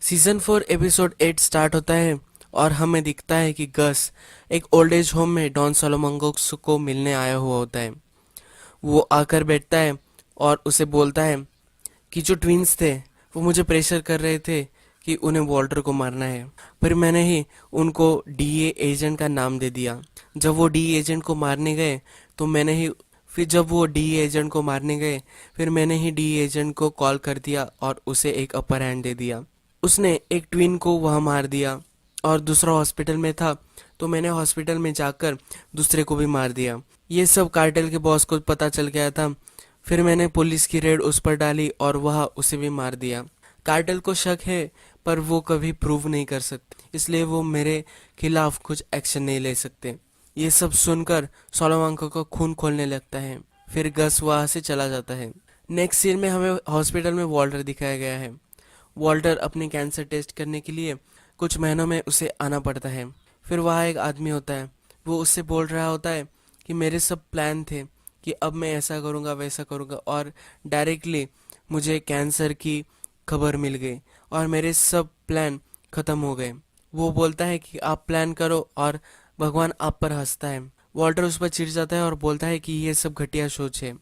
Season 4 episode 8 start होता है और हमें दिखता है कि गस एक ओल्ड एज होम में डॉन सोलोमंगोस को मिलने आया हुआ होता है। वो आकर बैठता है और उसे बोलता है कि जो ट्विंस थे वो मुझे प्रेशर कर रहे थे कि उन्हें वॉल्टर को मारना है, पर मैंने ही उनको डीए एजेंट का नाम दे दिया। जब वो डीए एजेंट को मारने गए तो मैंने ही फिर जब वो डीए एजेंट को मारने गए फिर मैंने ही डीए एजेंट को कॉल कर दिया और उसे एक अपर हैंड दे दिया। उसने एक ट्विन को वहाँ मार दिया और दूसरा हॉस्पिटल में था, तो मैंने हॉस्पिटल में जाकर दूसरे को भी मार दिया। ये सब कार्टेल के बॉस को पता चल गया था। फिर मैंने पुलिस की रेड उस पर डाली और वह उसे भी मार दिया। कार्टेल को शक है पर वो कभी प्रूव नहीं कर सकते, इसलिए वो मेरे खिलाफ कुछ एक्शन नहीं ले सकते। ये सब सुनकर सोलोमांको को खून खोलने लगता है। फिर गस वहाँ से चला जाता है। नेक्स्ट सीन में हमें हॉस्पिटल में वॉल्टर दिखाया गया है। वॉल्टर अपने कैंसर टेस्ट करने के लिए कुछ महीनों में उसे आना पड़ता है। फिर वहाँ एक आदमी होता है, वो उससे बोल रहा होता है कि मेरे सब प्लान थे कि अब मैं ऐसा करूँगा वैसा करूँगा, और डायरेक्टली मुझे कैंसर की खबर मिल गई और मेरे सब प्लान ख़त्म हो गए। वो बोलता है कि आप प्लान करो और भगवान आप पर हंसता है। वॉल्टर उस पर चिढ़ जाता है और बोलता है कि ये सब घटिया सोच है।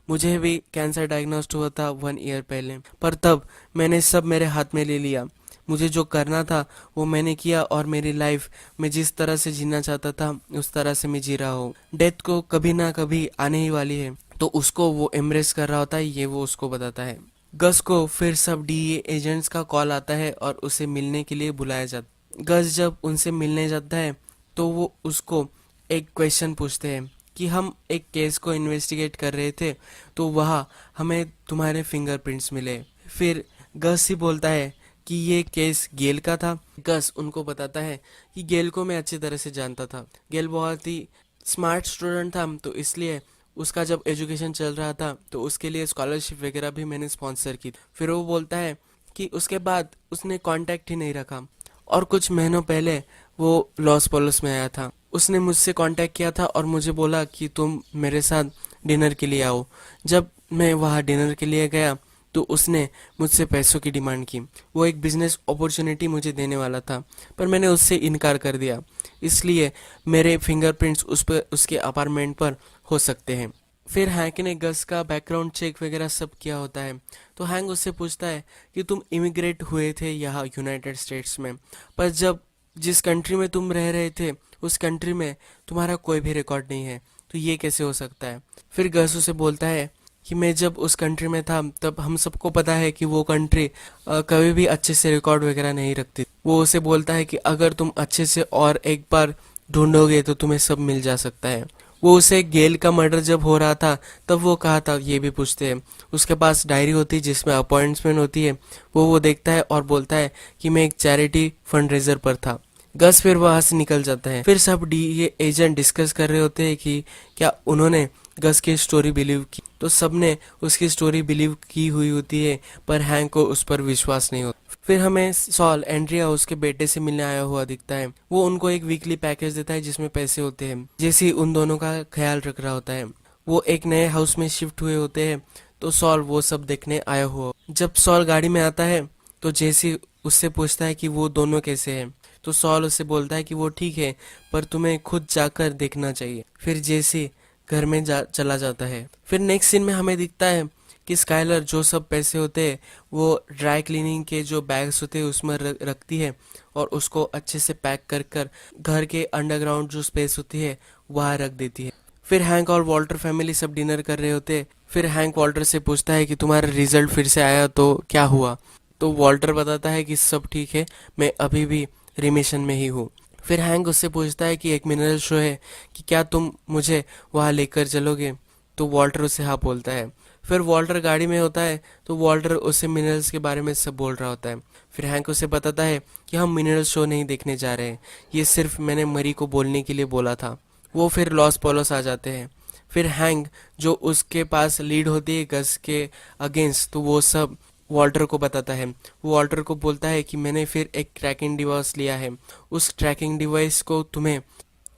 मुझे भी कैंसर डायग्नोस्ट हुआ था 1 ईयर पहले, पर तब मैंने सब मेरे हाथ में ले लिया। मुझे जो करना था वो मैंने किया और मेरी लाइफ मैं जिस तरह से जीना चाहता था उस तरह से मैं जी रहा हूँ। डेथ को कभी ना कभी आने ही वाली है, तो उसको वो एम्ब्रेस कर रहा होता है, ये वो उसको बताता है। गस को फिर सब डीए एजेंट्स का कॉल आता है और उसे मिलने के लिए बुलाया जाता। गस जब उनसे मिलने जाता है तो वो उसको एक क्वेश्चन पूछते हैं कि हम एक केस को इन्वेस्टिगेट कर रहे थे, तो वहाँ हमें तुम्हारे फिंगरप्रिंट्स मिले। फिर गस ही बोलता है कि ये केस गेल का था। गस उनको बताता है कि गेल को मैं अच्छी तरह से जानता था। गेल बहुत ही स्मार्ट स्टूडेंट था, तो इसलिए उसका जब एजुकेशन चल रहा था तो उसके लिए स्कॉलरशिप वगैरह भी मैंने स्पॉन्सर की। फिर वो बोलता है कि उसके बाद उसने कांटेक्ट ही नहीं रखा और कुछ महीनों पहले वो लॉस पोलोस में आया था। उसने मुझसे कांटेक्ट किया था और मुझे बोला कि तुम मेरे साथ डिनर के लिए आओ। जब मैं वहाँ डिनर के लिए गया तो उसने मुझसे पैसों की डिमांड की। वो एक बिजनेस अपॉर्चुनिटी मुझे देने वाला था, पर मैंने उससे इनकार कर दिया। इसलिए मेरे फिंगरप्रिंट्स उस पर उसके अपार्टमेंट पर हो सकते हैं। फिर हैंक ने गस का बैकग्राउंड चेक वगैरह सब किया होता है, तो हैंक उससे पूछता है कि तुम इमिग्रेट हुए थे यहाँ यूनाइटेड स्टेट्स में, पर जब जिस कंट्री में तुम रह रहे थे उस कंट्री में तुम्हारा कोई भी रिकॉर्ड नहीं है, तो ये कैसे हो सकता है। फिर गस उसे बोलता है कि मैं जब उस कंट्री में था तब हम सबको पता है कि वो कंट्री कभी भी अच्छे से रिकॉर्ड वगैरह नहीं रखती। वो उसे बोलता है कि अगर तुम अच्छे से और एक बार ढूंढोगे तो तुम्हें सब मिल जा सकता है। वो उसे गेल का मर्डर जब हो रहा था तब वो कहा था ये भी पूछते हैं। उसके पास डायरी होती है जिसमें अपॉइंटमेंट होती है। वो देखता है और बोलता है कि मैं एक चैरिटी फंड रेजर पर था। गस फिर वहां से निकल जाता है। फिर सब डी ये एजेंट डिस्कस कर रहे होते हैं कि क्या उन्होंने गस की स्टोरी बिलीव की, तो सबने उसकी स्टोरी बिलीव की हुई होती है, पर हैंक को उस पर विश्वास नहीं होता। फिर हमें सॉल एंड्रिया उसके बेटे से मिलने आया हुआ दिखता है। वो उनको एक वीकली पैकेज देता है जिसमें पैसे होते हैं, जैसे उन दोनों का ख्याल रख रहा होता है। वो एक नए हाउस में शिफ्ट हुए होते हैं, तो सॉल वो सब देखने आया हुआ। जब सॉल गाड़ी में आता है तो जेसी उससे पूछता है कि वो दोनों कैसे हैं, तो सॉल उससे बोलता है कि वो ठीक है, पर तुम्हें खुद जाकर देखना चाहिए। फिर जेसी घर में चला जाता है। फिर नेक्स्ट सीन में हमें दिखता है कि स्काइलर जो सब पैसे होते हैं वो ड्राई क्लीनिंग के जो बैग्स होते हैं उसमें रखती है और उसको अच्छे से पैक कर कर घर के अंडरग्राउंड जो स्पेस होती है वहाँ रख देती है। फिर हैंक और वॉल्टर फैमिली सब डिनर कर रहे होते हैं। फिर हैंक वॉल्टर से पूछता है कि तुम्हारा रिजल्ट फिर से आया तो क्या हुआ, तो वॉल्टर बताता है कि सब ठीक है, मैं अभी भी रिमिशन में ही हूँ। फिर हैंक उससे पूछता है कि एक मिनरल शो है कि क्या तुम मुझे वहाँ लेकर चलोगे, तो वॉल्टर उसे हाँ बोलता है। फिर वॉल्टर गाड़ी में होता है तो वॉल्टर उसे मिनरल्स के बारे में सब बोल रहा होता है। फिर हैंक उसे बताता है कि हम मिनरल शो नहीं देखने जा रहे हैं, ये सिर्फ मैंने मरी को बोलने के लिए बोला था। वो फिर लॉस पोलोस आ जाते हैं। फिर हैंक जो उसके पास लीड होती है गस के अगेंस्ट, तो वो सब वॉल्टर को बताता है। वो वॉल्टर को बोलता है कि मैंने फिर एक ट्रैकिंग डिवाइस लिया है, उस ट्रैकिंग डिवाइस को तुम्हें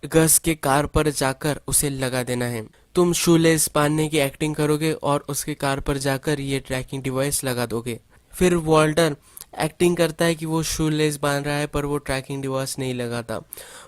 गस के कार पर जाकर उसे लगा देना है। तुम शूलेस बांधने की एक्टिंग करोगे और उसके कार पर जाकर ये ट्रैकिंग डिवाइस लगा दोगे। फिर वॉल्टर एक्टिंग करता है कि वो शू लेस बांध रहा है पर वो ट्रैकिंग डिवाइस नहीं लगाता।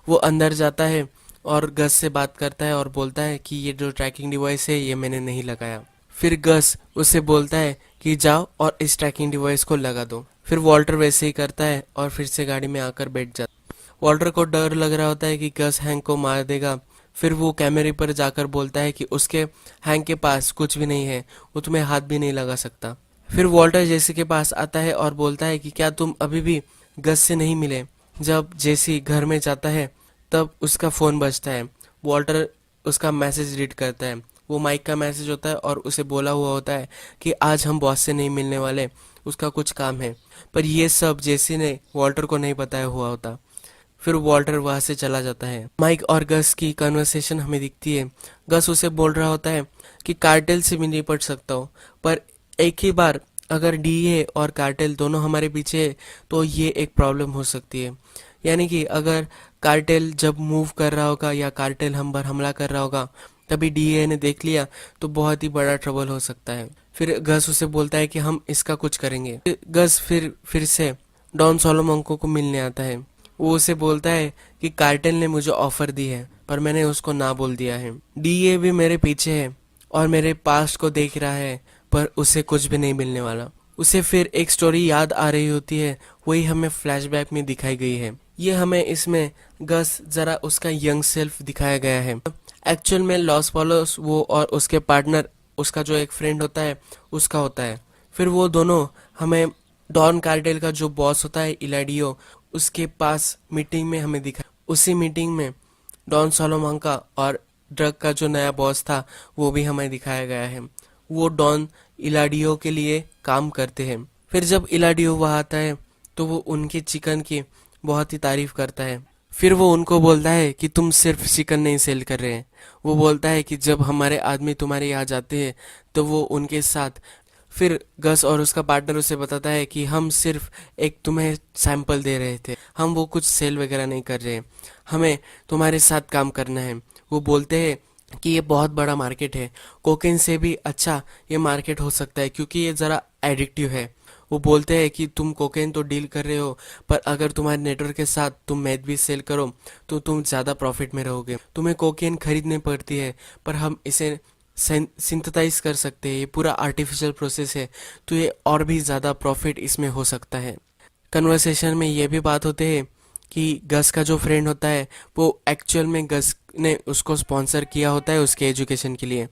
वो अंदर जाता है और गस से बात करता है और बोलता है कि ये जो ट्रैकिंग डिवाइस है ये मैंने नहीं लगाया। फिर गस उसे बोलता है कि जाओ और इस ट्रैकिंग डिवाइस को लगा दो। फिर वॉल्टर वैसे ही करता है और फिर से गाड़ी में आकर बैठ जाता है। वॉल्टर को डर लग रहा होता है कि गस हैंक को मार देगा। फिर वो कैमरे पर जाकर बोलता है कि उसके हैंक के पास कुछ भी नहीं है, वो तुम्हें हाथ भी नहीं लगा सकता। फिर वॉल्टर जेसी के पास आता है और बोलता है कि क्या तुम अभी भी गस से नहीं मिले। जब जेसी घर में जाता है तब उसका फ़ोन बजता है। वॉल्टर उसका मैसेज रीड करता है। वो माइक का मैसेज होता है और उसे बोला हुआ होता है कि आज हम बॉस से नहीं मिलने वाले, उसका कुछ काम है। पर ये सब जेसी ने वॉल्टर को नहीं बताया हुआ होता। फिर वॉल्टर वहां से चला जाता है। माइक और गस की कन्वर्सेशन हमें दिखती है। गस उसे बोल रहा होता है कि कार्टेल से भी निपट सकता हो, पर एक ही बार अगर डीए और कार्टेल दोनों हमारे पीछे है तो ये एक प्रॉब्लम हो सकती है। यानी कि अगर कार्टेल जब मूव कर रहा होगा या कार्टेल हम पर हमला कर रहा होगा तभी डीए ने देख लिया तो बहुत ही बड़ा ट्रबल हो सकता है। फिर गस उसे बोलता है कि हम इसका कुछ करेंगे। गस फिर से डॉन सोलोमन को मिलने आता है। वो उसे बोलता है कि कार्टेल ने मुझे ऑफर दी है पर मैंने उसको ना बोल दिया है। डीए भी मेरे पीछे है और मेरे पास्ट को देख रहा है पर उसे कुछ भी नहीं मिलने वाला। उसे फिर एक स्टोरी याद आ रही होती है, वही हमें फ्लैशबैक में दिखाई गई है। ये हमें इसमें गस जरा उसका यंग सेल्फ दिखाया गया है। एक्चुअल में लॉस पॉलोस वो और उसके पार्टनर, उसका जो एक फ्रेंड होता है उसका होता है। फिर वो दोनों हमें डॉन कार्टेल का जो बॉस होता है इलाडियो, उसके पास मीटिंग में हमें दिखा। उसी मीटिंग में डॉन सोलोमन और ड्रग का जो नया बॉस था वो भी हमें दिखाया गया है। वो डॉन इलाडियो के लिए काम करते हैं। फिर जब इलाडियो वहाँ आता है तो वो उनके चिकन की बहुत ही तारीफ करता है। फिर वो उनको बोलता है कि तुम सिर्फ चिकन नहीं सेल कर रहे हैं। वो बोलता है कि जब हमारे आदमी तुम्हारे यहाँ जाते हैं तो वो उनके साथ। फिर गस और उसका पार्टनर उसे बताता है कि हम सिर्फ एक तुम्हें सैंपल दे रहे थे, हम वो कुछ सेल वगैरह नहीं कर रहे, हमें तुम्हारे साथ काम करना है। वो बोलते हैं कि ये बहुत बड़ा मार्केट है, कोकेन से भी अच्छा ये मार्केट हो सकता है क्योंकि ये ज़रा एडिक्टिव है। वो बोलते हैं कि तुम कोकेन तो डील कर रहे हो पर अगर तुम्हारे नेटवर्क के साथ तुम मैथ भी सेल करो तो तुम ज़्यादा प्रॉफिट में रहोगे। तुम्हें कोकेन खरीदनी पड़ती है पर हम इसे सिंथेसाइज कर सकते हैं, ये पूरा आर्टिफिशियल प्रोसेस है तो ये और भी ज़्यादा प्रॉफिट इसमें हो सकता है। कन्वर्सेशन में ये भी बात होते है कि गस का जो फ्रेंड होता है वो एक्चुअल में गस ने उसको स्पॉन्सर किया होता है उसके एजुकेशन के लिए।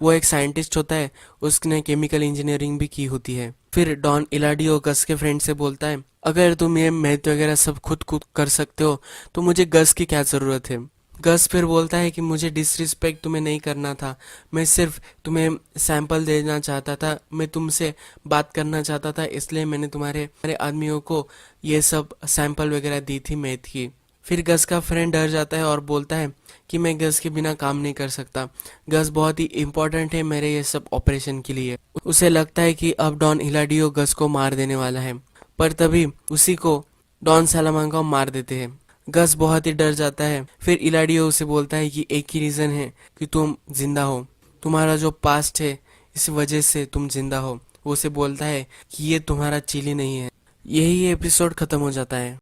वो एक साइंटिस्ट होता है, उसने केमिकल इंजीनियरिंग भी की होती है। फिर डॉन इलाडियो गस के फ्रेंड से बोलता है अगर तुम ये मैथ वगैरह सब खुद खुद कर सकते हो तो मुझे गस की क्या ज़रूरत है। गस फिर बोलता है कि मुझे डिसरिस्पेक्ट तुम्हें नहीं करना था, मैं सिर्फ तुम्हें सैंपल देना चाहता था, मैं तुमसे बात करना चाहता था, इसलिए मैंने तुम्हारे आदमियों को ये सब सैंपल वगैरह दी थी मैथ की। फिर गस का फ्रेंड डर जाता है और बोलता है कि मैं गस के बिना काम नहीं कर सकता, गस बहुत ही इम्पोर्टेंट है मेरे ये सब ऑपरेशन के लिए। उसे लगता है कि अब डॉन हिलाडियो गस को मार देने वाला है पर तभी उसी को डॉन सालामांगा मार देते हैं। गस बहुत ही डर जाता है। फिर इलाडियो उसे बोलता है कि एक ही रीज़न है कि तुम जिंदा हो, तुम्हारा जो पास्ट है इस वजह से तुम जिंदा हो। वो उसे बोलता है कि ये तुम्हारा चिली नहीं है। यही एपिसोड खत्म हो जाता है।